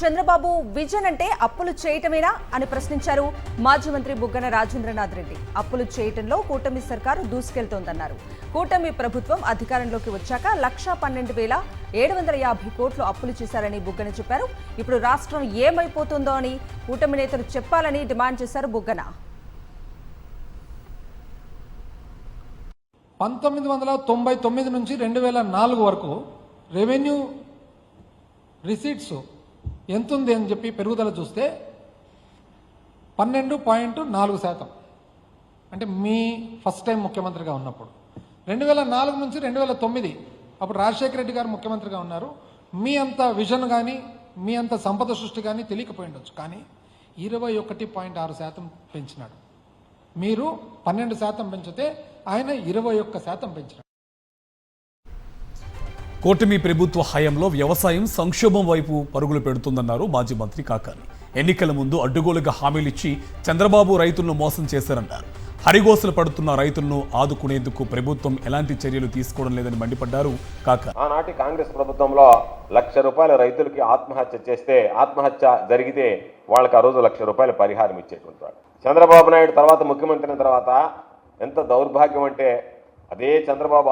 Chandrababu vision అంటే అప్పులు చేయటమేనా అని ప్రశ్నించారు మాజీ మంత్రి బుగ్గన రాజేంద్రనాథ్ రెడ్డి. అప్పులు చేయటంలో కూటమి సర్కారు దూసుకెళ్తోందన్నారు. కూటమి ప్రభుత్వం అధికారంలోకి వచ్చాక 1,12,750 కోట్లు అప్పులు చేశారని బుగ్గన చెప్పారు. ఇప్పుడు రాష్ట్రం ఏమైపోతుందో అని కూటమి నేతలు చెప్పాలని డిమాండ్ చేశారు బుగ్గన. 1999 నుంచి 2004 వరకు రెవెన్యూ రిసీట్స్ ఎంతుంది అని చెప్పి పెరుగుదల చూస్తే 12.4%. అంటే మీ ఫస్ట్ టైం ముఖ్యమంత్రిగా ఉన్నప్పుడు 2004 నుంచి 2009 అప్పుడు రాజశేఖర రెడ్డి గారు ముఖ్యమంత్రిగా ఉన్నారు. మీ అంత విజన్ కానీ మీ అంత సంపద సృష్టి కానీ తెలియకపోయి ఉండొచ్చు. కానీ 21.6% పెంచినాడు. మీరు 12% పెంచితే ఆయన 21% పెంచినాడు. కూటమి ప్రభుత్వ హయాంలో వ్యవసాయం సంక్షోభం వైపు పరుగులు పెడుతుందన్నారు మాజీ మంత్రి కాకాని. ఎన్నికల ముందు అడ్డుగోలుగా హామీలిచ్చి చంద్రబాబు రైతులను మోసం చేశారన్నారు. హరిగోసలు పడుతున్న రైతులను ఆదుకునేందుకు ప్రభుత్వం ఎలాంటి చర్యలు తీసుకోవడం లేదని మండిపడ్డారు కాకాని. ఆనాటి కాంగ్రెస్ ప్రభుత్వంలో ₹1,00,000 రైతులకి ఆత్మహత్య చేస్తే ఆత్మహత్య జరిగితే వాళ్ళకి ఆ రోజు ₹1,00,000 పరిహారం ఇచ్చేటువంటి వాడు. చంద్రబాబు నాయుడు తర్వాత ముఖ్యమంత్రి అయిన తర్వాత ఎంత దౌర్భాగ్యం అంటే అదే చంద్రబాబు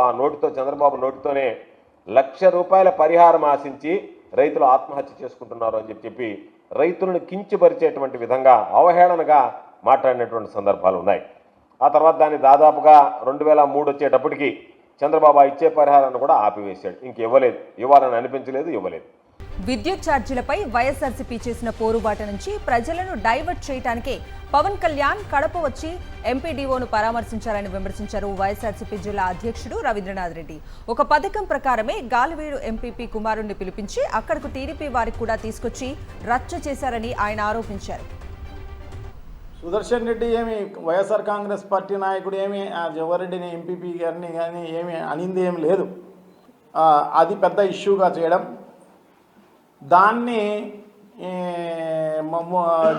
నోటితోనే ₹1,00,000 పరిహారం ఆశించి రైతులు ఆత్మహత్య చేసుకుంటున్నారు అని చెప్పి రైతులను కించపరిచేటువంటి విధంగా అవహేళనగా మాట్లాడినటువంటి సందర్భాలు ఉన్నాయి. ఆ తర్వాత దాన్ని దాదాపుగా 2003 వచ్చేటప్పటికి చంద్రబాబు ఇచ్చే పరిహారాన్ని కూడా ఆపివేశాడు. ఇవ్వలేదు, ఇవ్వాలని అనిపించలేదు, ఇవ్వలేదు. విద్యుత్ ఛార్జీలపై వైఎస్ఆర్సీపీ చేసిన పోరుబాట నుంచి ప్రజలను డైవర్ట్ చేయడానికే పవన్ కళ్యాణ్ కడప వచ్చి ఎంపీడీఓను పరామర్శించారని విమర్శించారు వైఎస్ఆర్సీపీ జిల్లా అధ్యక్షుడు రవీంద్రనాథ్ రెడ్డి. ఒక పథకం ప్రకారమే గాలివీడు ఎంపీపీ కుమారుణ్ణి పిలిపించి అక్కడకు టీడీపీ వారికి కూడా తీసుకొచ్చి రచ్చ చేశారని ఆయన ఆరోపించారు. సుదర్శన్ రెడ్డి ఏమి వైఎస్ఆర్ కాంగ్రెస్ పార్టీ నాయకుడు ఏమి జవహర్రెడ్డిని ఎంపీపీ గారిని కానీ ఏమి అనింది ఏమి లేదు. అది పెద్ద ఇష్యూగా చేయడం, దాన్ని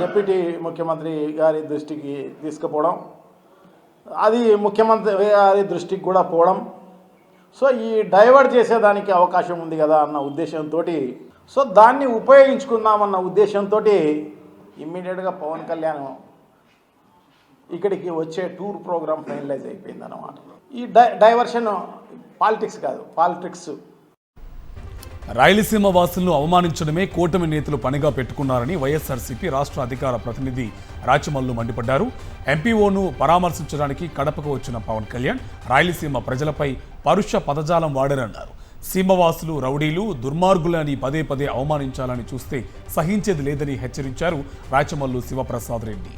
డిప్యూటీ ముఖ్యమంత్రి గారి దృష్టికి తీసుకుపోవడం, అది ముఖ్యమంత్రి గారి దృష్టికి కూడా పోవడం, సో ఈ డైవర్ట్ చేసేదానికి అవకాశం ఉంది కదా అన్న ఉద్దేశంతో, సో దాన్ని ఉపయోగించుకుందామన్న ఉద్దేశంతో ఇమ్మీడియట్గా పవన్ కళ్యాణ్ ఇక్కడికి వచ్చే టూర్ ప్రోగ్రామ్ ఫైనలైజ్ అయిపోయింది అన్నమాట. ఈ డైవర్షన్ పాలిటిక్స్ కాదు, పాలిటిక్స్. రాయలసీమ వాసులను అవమానించడమే కూటమి నేతలు పనిగా పెట్టుకున్నారని వైఎస్ఆర్సీపీ రాష్ట్ర అధికార ప్రతినిధి రాచమల్లు మండిపడ్డారు. ఎంపీఓను పరామర్శించడానికి కడపకు వచ్చిన పవన్ కళ్యాణ్ రాయలసీమ ప్రజలపై పరుష పదజాలం వాడారన్నారు. సీమవాసులు రౌడీలు, దుర్మార్గులని పదే పదే అవమానించాలని చూస్తే సహించేది లేదని హెచ్చరించారు రాచమల్లు శివప్రసాద్ రెడ్డి.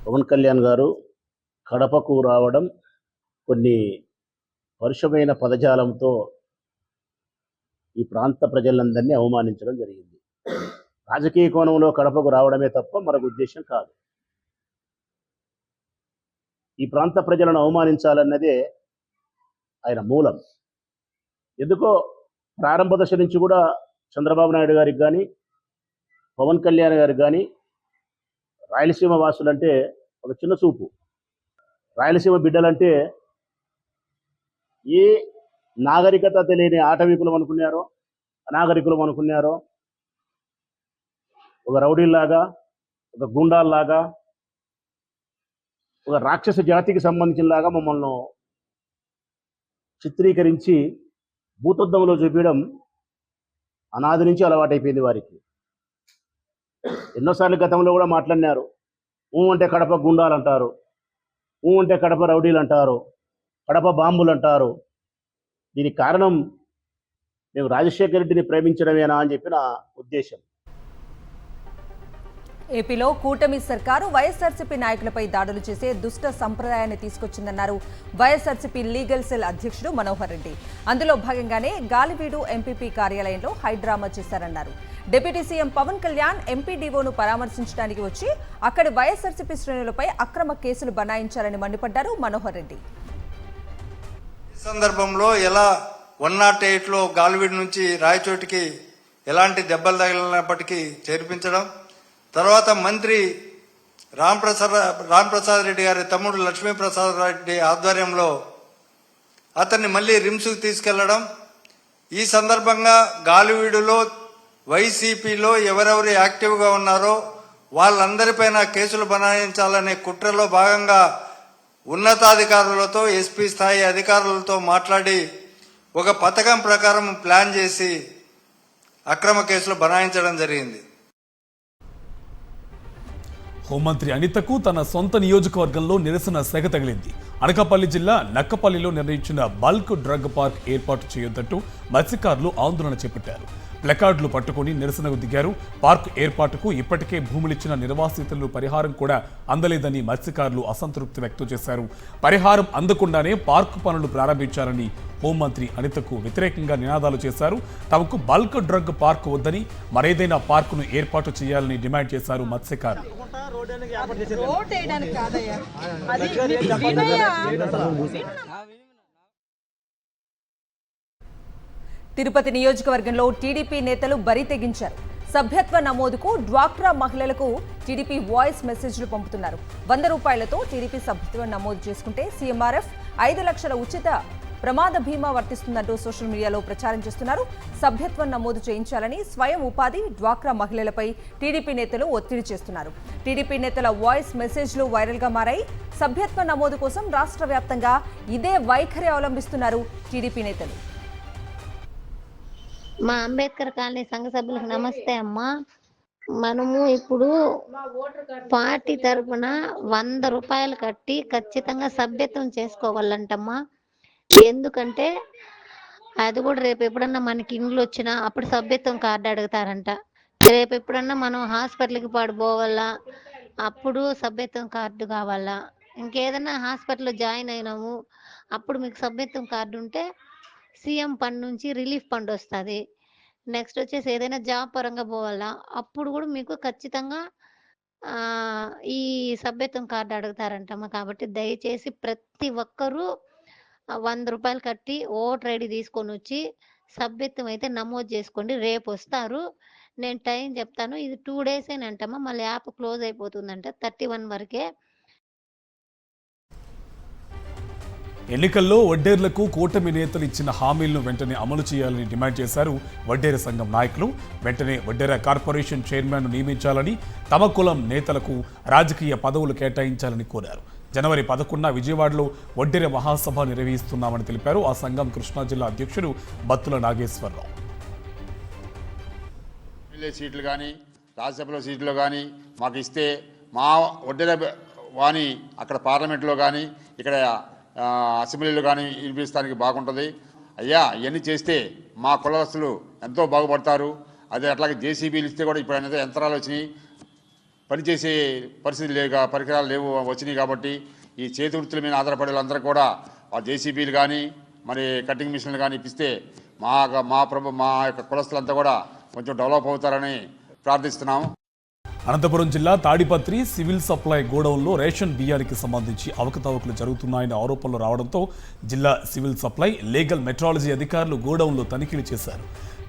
పవన్ కళ్యాణ్ గారు కడపకు రావడం కొన్ని పరుషమైన పదజాలంతో ఈ ప్రాంత ప్రజలందరినీ అవమానించడం జరిగింది. రాజకీయ కోణంలో కడపకు రావడమే తప్ప మరొక ఉద్దేశం కాదు. ఈ ప్రాంత ప్రజలను అవమానించాలన్నదే ఆయన మూలం. ఎందుకో ప్రారంభ దశ నుంచి కూడా చంద్రబాబు నాయుడు గారికి కానీ పవన్ కళ్యాణ్ గారికి కానీ రాయలసీమ వాసులంటే ఒక చిన్న చూపు. రాయలసీమ బిడ్డలంటే ఏ నాగరికత తెలియని ఆటవికులం అనుకున్నారో, అనాగరికులం అనుకున్నారో, ఒక రౌడీల్లాగా, ఒక గుండాల్లాగా, ఒక రాక్షస జాతికి సంబంధించినలాగా మమ్మల్ని చిత్రీకరించి భూతద్దంలో చూపించడం అనాది నుంచి అలవాటైపోయింది వారికి. ఎన్నోసార్లు గతంలో కూడా మాట్లాడినారు. అంటే కడప గుండాలు అంటారు, అంటే కడప రౌడీలు అంటారు, కడప బాంబులు అంటారు. దీనికి కారణం మేము రాజశేఖర రెడ్డిని ప్రేమించడమేనా అని చెప్పిన ఉద్దేశం. ఏపీలో కూటమి సర్కారు వైఎస్ఆర్సీపీ నాయకులపై దాడులు చేసే దుష్ట సంప్రదాయాన్ని తీసుకొచ్చిందన్నారు వైఎస్ఆర్సీపీ లీగల్ సెల్ అధ్యక్షుడు మనోహర్ రెడ్డి. అందులో భాగంగానే గాలివీడు ఎంపీపీ కార్యాలయంలో హైడ్రామా చేశారన్నారు. డిప్యూటీ సీఎం పవన్ కళ్యాణ్ ఎంపీడీఓను పరామర్శించడానికి వచ్చి అక్కడి వైఎస్ఆర్సీపీ శ్రేణులపై అక్రమ కేసులు బనాయించారని మండిపడ్డారు మనోహర్ రెడ్డి. ఈ సందర్భంలో ఎలా 108లో గాలివీడు నుంచి రాయచోటికి ఎలాంటి దెబ్బలు తగిలినప్పటికీ చేర్పించడం, తర్వాత మంత్రి రాంప్రసాద్ రెడ్డి గారి తమ్ముడు లక్ష్మీప్రసాద్ రెడ్డి ఆధ్వర్యంలో అతన్ని మళ్ళీ రిమ్స్కు తీసుకెళ్లడం, ఈ సందర్భంగా గాలివీడులో వైసీపీలో ఎవరెవరు యాక్టివ్గా ఉన్నారో వాళ్ళందరిపైన కేసులు బనాయించాలనే కుట్రలో భాగంగా ఉన్నతాధికారులతో ఎస్పీ స్థాయి అధికారులతో మాట్లాడి ఒక పథకం ప్రకారం ప్లాన్ చేసి అక్రమ కేసులు బనాయించడం జరిగింది. హోంమంత్రి అనితకు తన సొంత నియోజకవర్గంలో నిరసన సెగ తగిలింది. అనకాపల్లి జిల్లా నక్కపల్లిలో నిర్ణయించిన బల్క్ డ్రగ్ పార్క్ ఏర్పాటు చేయొద్దంటూ మత్స్యకారులు ఆందోళన చేపట్టారు. ప్లకార్డులు పట్టుకుని నిరసనకు దిగారు. పార్క్ ఏర్పాటుకు ఇప్పటికే భూములిచ్చిన నిర్వాసితులు పరిహారం కూడా అందలేదని మత్స్యకారులు అసంతృప్తి వ్యక్తం చేశారు. పరిహారం అందకుండానే పార్కు పనులు ప్రారంభించాలని హోంమంత్రి అనితకు వ్యతిరేకంగా నినాదాలు చేశారు. తమకు బల్క్ డ్రగ్ పార్క్ వద్దని మరేదైనా పార్కును ఏర్పాటు చేయాలని డిమాండ్ చేశారు మత్స్యకారులు. తిరుపతి నియోజకవర్గంలో టీడీపీ నేతలు బరి తెగించారు. సభ్యత్వ నమోదుకు డ్వాక్రా మహిళలకు టీడీపీ వాయిస్ మెసేజ్లు పంపుతున్నారు. 100 రూపాయలతో టీడీపీ సభ్యత్వం నమోదు చేసుకుంటే సీఎంఆర్ఎఫ్ 5 లక్షల ఉచిత ప్రమాద బీమా వర్తిస్తుందంటూ సోషల్ మీడియాలో ప్రచారం చేస్తున్నారు. సభ్యత్వం నమోదు చేయించాలని స్వయం ఉపాధి డ్వాక్రా మహిళలపై టీడీపీ నేతలు ఒత్తిడి చేస్తున్నారు. టీడీపీ నేతల వాయిస్ మెసేజ్లు వైరల్గా మారాయి. సభ్యత్వ నమోదు కోసం రాష్ట్ర వ్యాప్తంగా ఇదే వైఖరి అవలంబిస్తున్నారు టీడీపీ నేతలు. మా అంబేద్కర్ కాలనీ సంఘ సభ్యులకు నమస్తే అమ్మా. మనము ఇప్పుడు పార్టీ తరఫున 100 రూపాయలు కట్టి ఖచ్చితంగా సభ్యత్వం చేసుకోవాలంటమ్మా. ఎందుకంటే అది కూడా రేపు ఎప్పుడన్నా మనకి ఇండ్లు వచ్చినా అప్పుడు సభ్యత్వం కార్డు అడుగుతారంట. రేపు ఎప్పుడన్నా మనం హాస్పిటల్కి పడిపోవాలా అప్పుడు సభ్యత్వం కార్డు కావాలా. ఇంకేదన్నా హాస్పిటల్లో జాయిన్ అయినాము అప్పుడు మీకు సభ్యత్వం కార్డు ఉంటే సీఎం ఫండ్ నుంచి రిలీఫ్ ఫండ్ వస్తుంది. నెక్స్ట్ వచ్చేసి ఏదైనా జాబ్ పరంగా పోవాలా అప్పుడు కూడా మీకు ఖచ్చితంగా ఈ సభ్యత్వం కార్డు అడుగుతారంటమ్మా. కాబట్టి దయచేసి ప్రతి ఒక్కరూ 100 రూపాయలు కట్టి ఓటర్ ఐడి తీసుకొని వచ్చి సభ్యత్వం అయితే నమోదు చేసుకోండి. రేపు వస్తారు, నేను టైం చెప్తాను. ఇది 2 డేసేనంటమ్మా, మళ్ళీ యాప్ క్లోజ్ అయిపోతుందంట 31 వరకే. ఎన్నికల్లో వడ్డేర్లకు కూటమి నేతలు ఇచ్చిన హామీలను వెంటనే అమలు చేయాలని డిమాండ్ చేశారు వడ్డేర సంఘం నాయకులు. వెంటనే వడ్డేర కార్పొరేషన్ చైర్మన్ను నియమించాలని, తమ కులం నేతలకు రాజకీయ పదవులు కేటాయించాలని కోరారు. జనవరి 11న విజయవాడలో వడ్డేర మహాసభ నిర్వహిస్తున్నామని తెలిపారు ఆ సంఘం కృష్ణా జిల్లా అధ్యక్షుడు బత్తుల నాగేశ్వరరావు. సీట్లు కానీ రాజ్యసభలో సీట్లు కానీ మాకు ఇస్తే మా వడ్డేర వాణి అక్కడ పార్లమెంట్లో కానీ ఇక్కడ అసెంబ్లీలో కానీ వినిపిస్తానికి బాగుంటుంది. అయ్యా ఇవన్నీ చేస్తే మా కులస్తులు ఎంతో బాగుపడతారు. అదే అట్లాగే జేసీబీలు ఇస్తే కూడా ఇప్పుడు అనేది యంత్రాలు వచ్చినాయి, పనిచేసే పరిస్థితి లేక పరికరాలు లేవు వచ్చినాయి. కాబట్టి ఈ చేతి వృత్తుల మీద ఆధారపడే వాళ్ళందరూ కూడా ఆ జేసీబీలు కానీ మరి కటింగ్ మిషన్లు కానీ ఇప్పిస్తే మా యొక్క కులస్తులంతా కూడా కొంచెం డెవలప్ అవుతారని ప్రార్థిస్తున్నాము. అనంతపురం జిల్లా తాడిపత్రి సివిల్ సప్లై గోడౌన్లో రేషన్ బియ్యానికి సంబంధించి అవకతవకలు జరుగుతున్నాయన్న ఆరోపణలు రావడంతో జిల్లా సివిల్ సప్లై లీగల్ మెట్రాలజీ అధికారులు గోడౌన్లో తనిఖీలు చేశారు.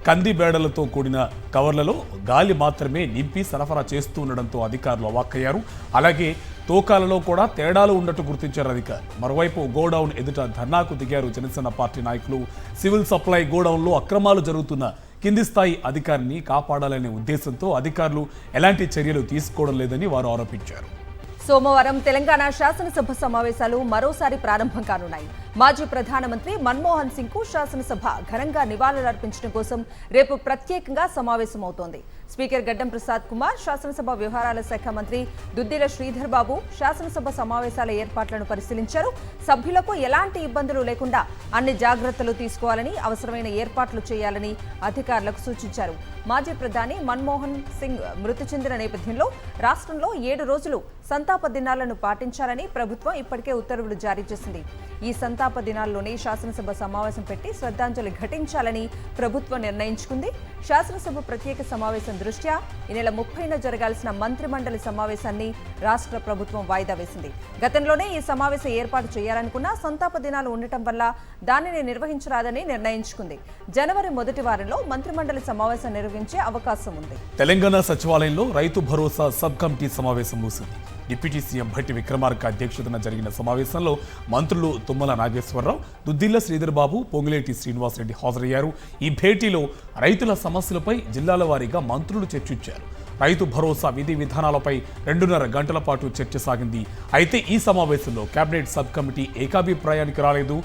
కంది బేడలతో కూడిన కవర్లలో గాలి మాత్రమే నింపి సరఫరా చేస్తూ ఉండడంతో అధికారులు అవాక్కయ్యారు. అలాగే తూకాలలో కూడా తేడాలు ఉన్నట్టు గుర్తించారు అధికారులు. మరోవైపు గోడౌన్ ఎదుట ధర్నాకు దిగారు జనసేన పార్టీ నాయకులు. సివిల్ సప్లై గోడౌన్లో అక్రమాలు జరుగుతున్న కింది స్థాయి అధికారిని కాపాడాలనే ఉద్దేశంతో అధికారులు ఎలాంటి చర్యలు తీసుకోవడం లేదని వారు ఆరోపించారు. సోమవారం తెలంగాణ శాసనసభ సమావేశాలు మరోసారి ప్రారంభం కానున్నాయి. మాజీ ప్రధానమంత్రి మన్మోహన్ సింగ్ కు శాసనసభ ఘనంగా నివాళులర్పించడం కోసం రేపు ప్రత్యేకంగా సమావేశమవుతోంది. స్పీకర్ గడ్డం ప్రసాద్ కుమార్, శాసనసభ వ్యవహారాల శాఖ మంత్రి దుద్దిల శ్రీధర్ బాబు శాసనసభ సమావేశాల ఏర్పాట్లను పరిశీలించారు. సభ్యులకు ఎలాంటి ఇబ్బందులు లేకుండా అన్ని జాగ్రత్తలు తీసుకోవాలని, అవసరమైన ఏర్పాట్లు చేయాలని అధికారులకు సూచించారు. మాజీ ప్రధాని మన్మోహన్ సింగ్ మృతి చెందిన నేపథ్యంలో రాష్ట్రంలో 7 రోజులు సంతాప దినాలను పాటించాలని ప్రభుత్వం ఇప్పటికే ఉత్తర్వులు జారీ చేసింది. ఈ సంతాప దినాల్లోనే శాసనసభ సమావేశం పెట్టి శ్రద్ధాంజలి ఘటించాలని ప్రభుత్వం నిర్ణయించుకుంది. శాసనసభ ప్రత్యేక సమావేశం దృష్ట్యా ఈ నెల 30న జరగాల్సిన మంత్రిమండలి సమావేశాన్ని రాష్ట్ర ప్రభుత్వం వాయిదా వేసింది. గతంలోనే ఈ సమావేశం ఏర్పాటు చేయాలనుకున్న సంతాప దినాలు ఉండటం వల్ల దానిని నిర్వహించరాదని నిర్ణయించుకుంది. జనవరి మొదటి వారంలో మంత్రిమండలి సమావేశం నిర్వహించే అవకాశం ఉంది. తెలంగాణ సచివాలయంలో రైతు భరోసా సబ్ కమిటీ సమావేశం ముగిసింది. డిప్యూటీ సీఎం భట్టి విక్రమార్క అధ్యక్షతన జరిగిన సమావేశంలో మంత్రులు తుమ్మల నాగేశ్వరరావు, దుద్దిళ్ల శ్రీధర్ బాబు, పొంగులేటి శ్రీనివాసరెడ్డి హాజరయ్యారు. ఈ భేటీలో రైతుల సమస్యలపై జిల్లాల వారీగా మంత్రులు చర్చించారు. రైతు భరోసా విధి విధానాలపై 2.5 గంటల పాటు చర్చ సాగింది. అయితే ఈ సమావేశంలో కేబినెట్ సబ్ కమిటీ ఏకాభిప్రాయానికి రాలేదు.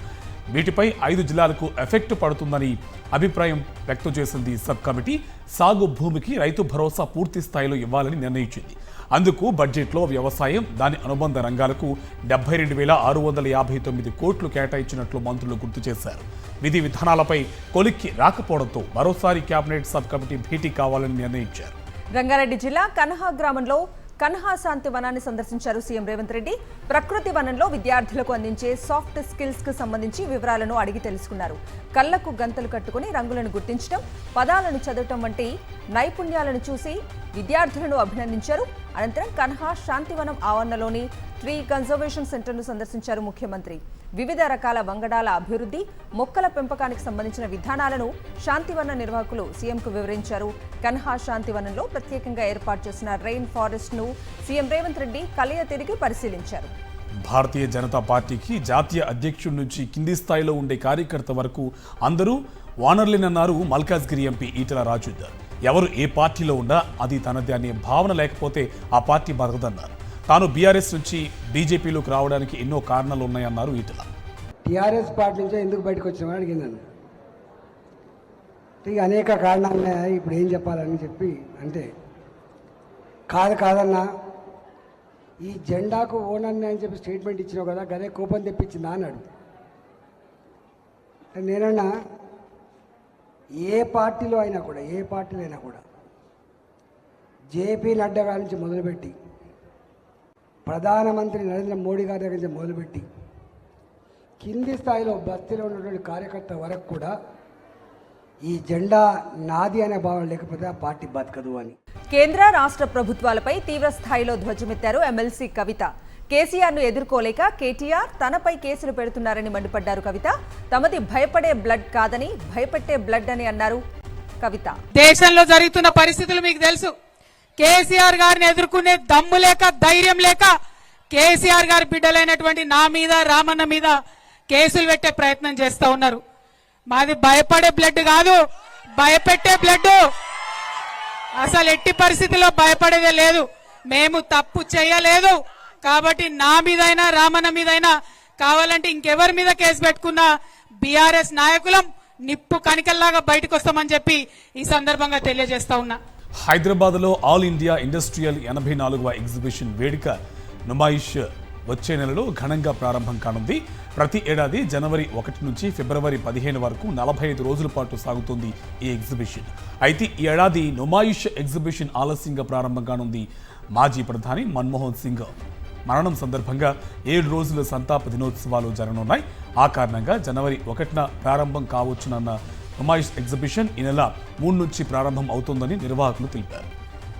వీటిపై 5 జిల్లాలకు ఎఫెక్ట్ పడుతుందని అభిప్రాయం వ్యక్తం చేసింది సబ్ కమిటీ. సాగు భూమికి రైతు భరోసా పూర్తి స్థాయిలో ఇవ్వాలని నిర్ణయించింది. అందుకు బడ్జెట్లో వ్యవసాయం, దాని అనుబంధ రంగాలకు 72,659 కోట్లు కేటాయించినట్లు మంత్రులు గుర్తు చేశారు. విధి విధానాలపై కొలిక్కి రాకపోవడంతో మరోసారి కేబినెట్ సబ్ కమిటీ భేటీ కావాలని నిర్ణయించారు. రంగారెడ్డి జిల్లా కన్హా గ్రామంలో కన్హా శాంతి వనాన్ని సందర్శించారు సీఎం రేవంత్ రెడ్డి. ప్రకృతి వనంలో విద్యార్థులకు అందించే సాఫ్ట్ స్కిల్స్ కు సంబంధించి వివరాలను అడిగి తెలుసుకున్నారు. కళ్లకు గంతలు కట్టుకుని రంగులను గుర్తించడం, పదాలను చదవటం వంటి నైపుణ్యాలను చూసి విద్యార్థులను అభినందించారు. అనంతరం కన్హా శాంతివనం ఆవరణలోని ట్రీ కన్జర్వేషన్ సెంటర్ను సందర్శించారు ముఖ్యమంత్రి. వివిధ రకాల వంగడాల అభివృద్ధి, మొక్కల పెంపకానికి సంబంధించిన విధానాలను శాంతివన నిర్వాహకులు సీఎంకు వివరించారు. కన్హా శాంతివనంలో ప్రత్యేకంగా ఏర్పాటు చేసిన రెయిన్ ఫారెస్ట్ ను సీఎం రేవంత్ రెడ్డి కలియ తిరిగి పరిశీలించారు. భారతీయ జనతా పార్టీకి జాతీయ అధ్యక్షుడి నుంచి కింది స్థాయిలో ఉండే కార్యకర్త వరకు అందరూ వానర్లేనన్నారు మల్కాజ్గిరి ఎంపీ ఈటెల రాజేందర్. ఎవరు ఏ పార్టీలో ఉన్నా అది తనది అనే భావన లేకపోతే ఆ పార్టీ బతకదన్నారు. తాను బీఆర్ఎస్ నుంచి బీజేపీలోకి రావడానికి ఎన్నో కారణాలు ఉన్నాయన్నారు ఈటెల. టీఆర్ఎస్ పార్టీ నుంచో ఎందుకు బయటకు వచ్చినామని అడిగిందని, ఇక అనేక కారణాలు ఉన్నాయి, ఇప్పుడు ఏం చెప్పాలని చెప్పి అంటే కాదన్నా ఈ జెండాకు ఓనర్ని అని చెప్పి స్టేట్మెంట్ ఇచ్చినావు కదా, గదే కోపం తెప్పించిందా అన్నాడు. నేనన్నా ఏ పార్టీలో అయినా కూడా జేపీ నడ్డా గారి నుంచి మొదలుపెట్టి ప్రధానమంత్రి నరేంద్ర మోడీ గారి దగ్గర నుంచి మొదలుపెట్టి కింది స్థాయిలో బస్తీలో ఉన్నటువంటి కార్యకర్త వరకు కూడా ఈ జెండా నాది అనే భావన లేకపోతే ఆ పార్టీ బతకదు అని. కేంద్ర రాష్ట్ర ప్రభుత్వాలపై తీవ్ర స్థాయిలో ధ్వజమెత్తారు ఎమ్మెల్సీ కవిత. కేసీఆర్ ను ఎదుర్కోలేక కేటీఆర్ తనపై కేసులు పెడుతున్నారని మండిపడ్డారు కవిత. తమది భయపడే బ్లడ్ కాదని భయపెట్టే బ్లడ్ అని అన్నారు కవిత. దేశంలో జరుగుతున్న పరిస్థితులు మీకు తెలుసు. కేసీఆర్ గారిని ఎదుర్కొనే దమ్ము లేక, ధైర్యం లేక కేసీఆర్ గారి బిడ్డలైనటువంటి నా మీద, రామన్న మీద కేసులు పెట్టే ప్రయత్నం చేస్తూ ఉన్నారు. మాది భయపడే బ్లడ్ కాదు, భయపెట్టే బ్లడ్. అసలు ఎట్టి పరిస్థితుల్లో భయపడేదే లేదు. మేము తప్పు చేయలేదు కాబట్టి నా మీదైనా, రామన్న మీదైనా, కావాలంటే ఇంకెవరి మీద కేసు పెట్టుకున్నా బీఆర్ఎస్ నాయకులం నిప్పు కణికల్లాగా బయటకు వస్తామని చెప్పి ఈ సందర్భంగా తెలియజేస్తా ఉన్నా. హైదరాబాద్లో ఆల్ ఇండియా ఇండస్ట్రియల్ 84వ ఎగ్జిబిషన్ వేడుక నుమాయిష్ వచ్చే నెలలో ఘనంగా ప్రారంభం కానుంది. ప్రతి ఏడాది జనవరి 1 నుంచి ఫిబ్రవరి 15 వరకు 45 రోజుల పాటు సాగుతుంది ఈ ఎగ్జిబిషన్. అయితే ఈ ఏడాది నుమాయిష్ ఎగ్జిబిషన్ ఆలస్యంగా ప్రారంభం కానుంది. మాజీ ప్రధాని మన్మోహన్ సింగ్ మరణం సందర్భంగా 7 రోజుల సంతాప దినోత్సవాలు జరగనున్నాయి. ఆ కారణంగా జనవరి 1న ప్రారంభం కావచ్చునన్న నుమాయిష్ ఎగ్జిబిషన్ ఈ నెల 3 నుంచి ప్రారంభం అవుతుందని నిర్వాహకులు తెలిపారు.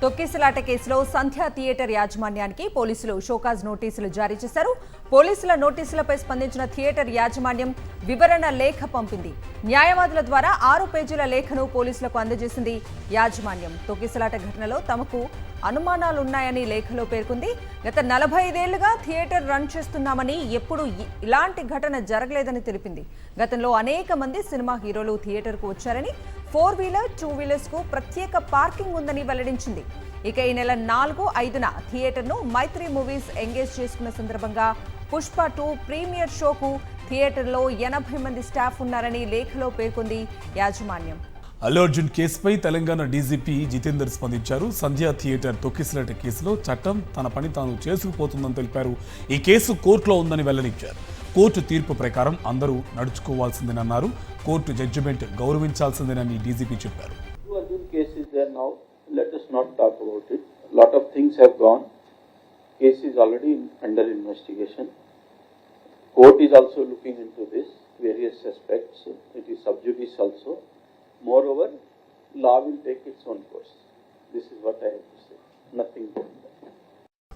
తొక్కిసలాట కేసులో సంధ్యా థియేటర్ యాజమాన్యానికి పోలీసులు షోకాజ్ నోటీసులు జారీ చేశారు. పోలీసుల నోటీసులపై స్పందించిన థియేటర్ యాజమాన్యం వివరణ లేఖ పంపింది. న్యాయవాదుల ద్వారా 6 పేజీల లేఖను పోలీసులకు అందజేసింది యాజమాన్యం. తొక్కిసలాట ఘటనలో తమకు అనుమానాలున్నాయని లేఖలో పేర్కొంది. గత 45 ఏళ్లుగా థియేటర్ రన్ చేస్తున్నామని, ఎప్పుడు ఇలాంటి ఘటన జరగలేదని తెలిపింది. గతంలో అనేక మంది సినిమా హీరోలు థియేటర్కు వచ్చారని, 4 వీలర్ 2 వీలర్స్ కు ప్రత్యేక పార్కింగ్ ఉందని వెల్లడించింది. ఇక ఈ నెల 4, 5న థియేటర్ను మైత్రి మూవీస్ ఎంగేజ్ చేసుకున్న సందర్భంగా పుష్ప 2 ప్రీమియర్ షోకు థియేటర్లో 80 మంది స్టాఫ్ ఉన్నారని లేఖలో పేర్కొంది యాజమాన్యం. అల్లు అర్జున్ కేసుపై తెలంగాణ డీజీపీ జితేందర్ స్పందించారు. సంధ్యా థియేటర్ తొక్కిసలాట కేసులో చట్టం తన పని తాను చేసుకుపోతుందని తెలిపారు. ఈ కేసు కోర్టులో ఉందని వెల్లడించారు. కోర్టు తీర్పు ప్రకారం అందరూ నడుచుకోవాల్సిందేనన్నారు. కోర్టు జడ్జిమెంట్ గౌరవించాల్సిందేనని డీజీపీ చెప్పారు. Court is also looking into this, various aspects. It is sub judice also. Moreover, law will take its own course. This is what I have to say. Nothing more.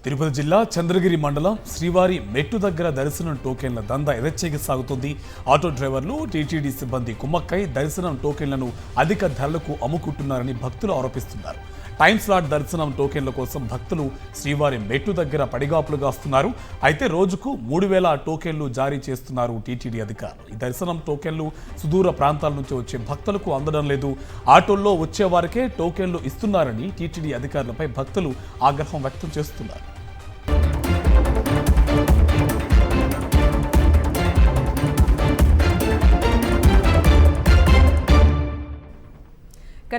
Tirupati జిల్లా చంద్రగిరి మండలం శ్రీవారి మెట్టు దగ్గర దర్శనం టోకెన్ల దందా యథేచ్ఛగా సాగుతోంది. ఆటో డ్రైవర్లు, టీటీడీ సిబ్బంది కుమ్మక్కై దర్శనం టోకెన్లను అధిక ధరలకు అమ్ముకుంటున్నారని భక్తులు ఆరోపిస్తున్నారు. టైం స్లాట్ దర్శనం టోకెన్ల కోసం భక్తులు శ్రీవారి మెట్టు దగ్గర పడిగాపులు గాస్తున్నారు. అయితే రోజుకు 3000 టోకెన్లు జారీ చేస్తున్నారు టీటీడీ అధికారులు. ఈ దర్శనం టోకెన్లు సుదూర ప్రాంతాల నుంచి వచ్చే భక్తులకు అందడం లేదు. ఆటోల్లో వచ్చే వారికే టోకెన్లు ఇస్తున్నారని టీటీడీ అధికారులపై భక్తులు ఆగ్రహం వ్యక్తం చేస్తున్నారు.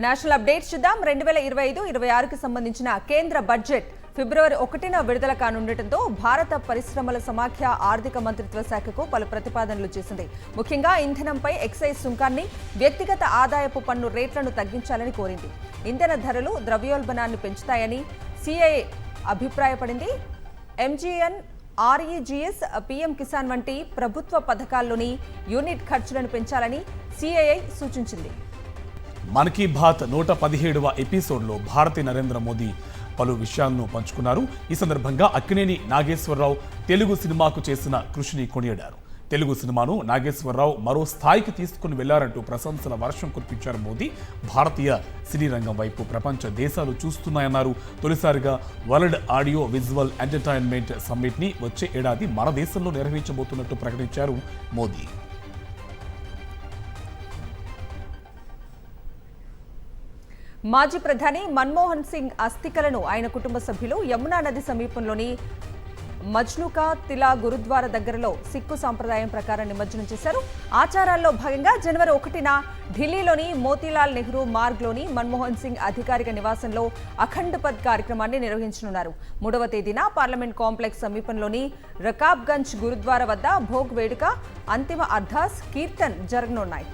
నేషనల్ అప్డేట్స్ చూద్దాం. 2025-26కి సంబంధించిన కేంద్ర బడ్జెట్ ఫిబ్రవరి 1న విడుదల కానుండటంతో భారత పరిశ్రమల సమాఖ్య ఆర్థిక మంత్రిత్వ శాఖకు పలు ప్రతిపాదనలు చేసింది. ముఖ్యంగా ఇంధనంపై ఎక్సైజ్ సుంకాన్ని, వ్యక్తిగత ఆదాయపు పన్ను రేట్లను తగ్గించాలని కోరింది. ఇంధన ధరలు ద్రవ్యోల్బణాన్ని పెంచుతాయని సిఐఏ అభిప్రాయపడింది. ఎంజీఎన్, ఆర్ఈజీఎస్, పీఎం కిసాన్ వంటి ప్రభుత్వ పథకాల్లోని యూనిట్ ఖర్చులను పెంచాలని సిఐఐ సూచించింది. మన్ కీ బాత్ 117వ ఎపిసోడ్లో భారతి నరేంద్ర మోదీ పలు విషయాలను పంచుకున్నారు. ఈ సందర్భంగా అక్కినేని నాగేశ్వరరావు తెలుగు సినిమాకు చేసిన కృషిని కొనియాడారు. తెలుగు సినిమాను నాగేశ్వరరావు మరో స్థాయికి తీసుకుని వెళ్లారంటూ ప్రశంసల వర్షం కురిపించారు మోదీ. భారతీయ సినీ రంగం వైపు ప్రపంచ దేశాలు చూస్తున్నాయన్నారు. తొలిసారిగా వరల్డ్ ఆడియో విజువల్ ఎంటర్టైన్మెంట్ సమ్మిట్ని వచ్చే ఏడాది మన దేశంలో నిర్వహించబోతున్నట్టు ప్రకటించారు మోదీ. మాజీ ప్రధాని మన్మోహన్ సింగ్ అస్థికలను ఆయన కుటుంబ సభ్యులు యమునా నది సమీపంలోని మజ్నుకా తిలా గురుద్వారా దగ్గరలో సిక్కు సాంప్రదాయం ప్రకారం నిమజ్జనం చేశారు. ఆచారాల్లో భాగంగా జనవరి 1న ఢిల్లీలోని మోతీలాల్ నెహ్రూ మార్గ్లోని మన్మోహన్ సింగ్ అధికారిక నివాసంలో అఖండ్ పథ్ కార్యక్రమాన్ని నిర్వహించనున్నారు. 3వ తేదీన పార్లమెంట్ కాంప్లెక్స్ సమీపంలోని రకాబ్గంజ్ గురుద్వారా వద్ద భోగ్ వేడుక, అంతిమ అర్దాస్, కీర్తన్ జరగనున్నాయి.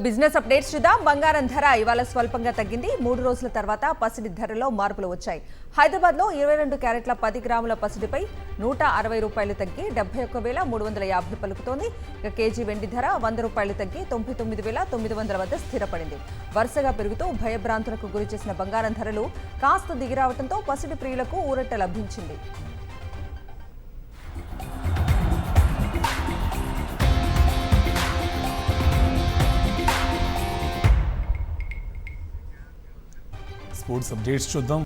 బిజినెస్ అప్డేట్స్ చూద్దాం. బంగారం ధర ఇవాళ స్వల్పంగా తగ్గింది. 3 రోజుల తర్వాత పసిడి ధరలో మార్పులు వచ్చాయి. హైదరాబాద్లో 22 క్యారెట్ల 10 గ్రాముల పసిడిపై ₹160 తగ్గి 71,350 పలుకుతోంది. ఇక కేజీ వెండి ధర ₹100 తగ్గి 99,900 వద్ద స్థిరపడింది. వరుసగా పెరుగుతూ భయభ్రాంతులకు గురి చేసిన బంగారం ధరలు కాస్త దిగిరావడంతో పసిడి ప్రియులకు ఊరట లభించింది. స్పోర్ట్స్ అప్డేట్స్ చూద్దాం.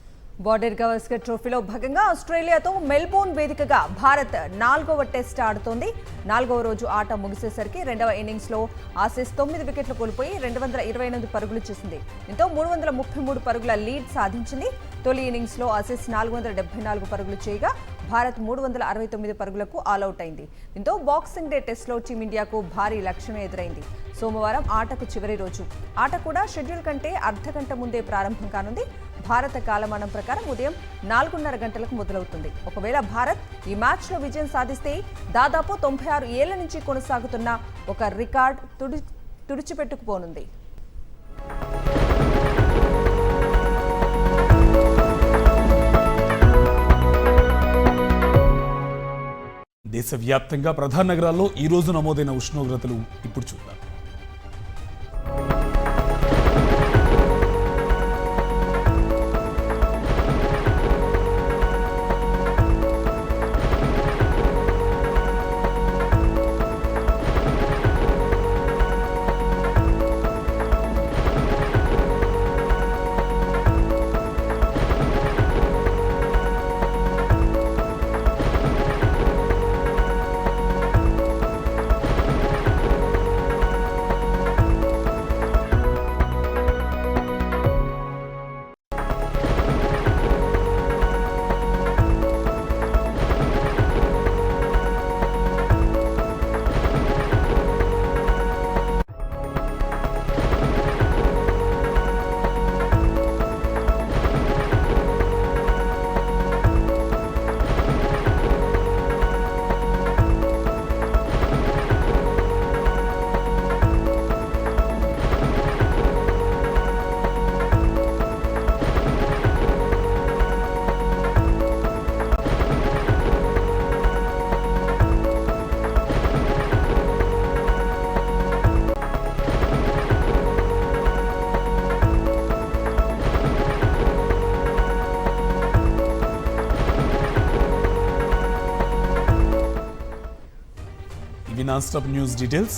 బార్డర్ గవాస్కర్ ట్రోఫీలో భాగంగా ఆస్ట్రేలియాతో మెల్బోర్న్ వేదికగా భారత్ 4వ టెస్ట్ ఆడుతోంది. 4వ రోజు ఆట ముగిసేసరికి 2వ ఇన్నింగ్స్లో ఆసీస్ 9 వికెట్లు కోల్పోయి 228 పరుగులు చేసింది. దీంతో 333 పరుగుల లీడ్ సాధించింది. తొలి ఇన్నింగ్స్లో ఆసీస్ 474 పరుగులు చేయగా భారత్ 369 పరుగులకు ఆలౌట్ అయింది. దీంతో బాక్సింగ్ డే టెస్ట్లో టీమిండియాకు భారీ లక్ష్యమే ఎదురైంది. సోమవారం ఆటకు చివరి రోజు. ఆట కూడా షెడ్యూల్ కంటే అర్ధగంట ముందే ప్రారంభం కానుంది. భారత కాలమానం ప్రకారం ఉదయం 4:30 గంటలకు మొదలవుతుంది. ఒకవేళ భారత్ ఈ మ్యాచ్లో విజయం సాధిస్తే దాదాపు 96 ఏళ్ల నుంచి కొనసాగుతున్న ఒక రికార్డ్ తుడిచిపెట్టుకుపోనుంది. దేశవ్యాప్తంగా ప్రధాన నగరాల్లో ఈ రోజు నమోదైన ఉష్ణోగ్రతలు ఇప్పుడు చూద్దాం. Non stop news details.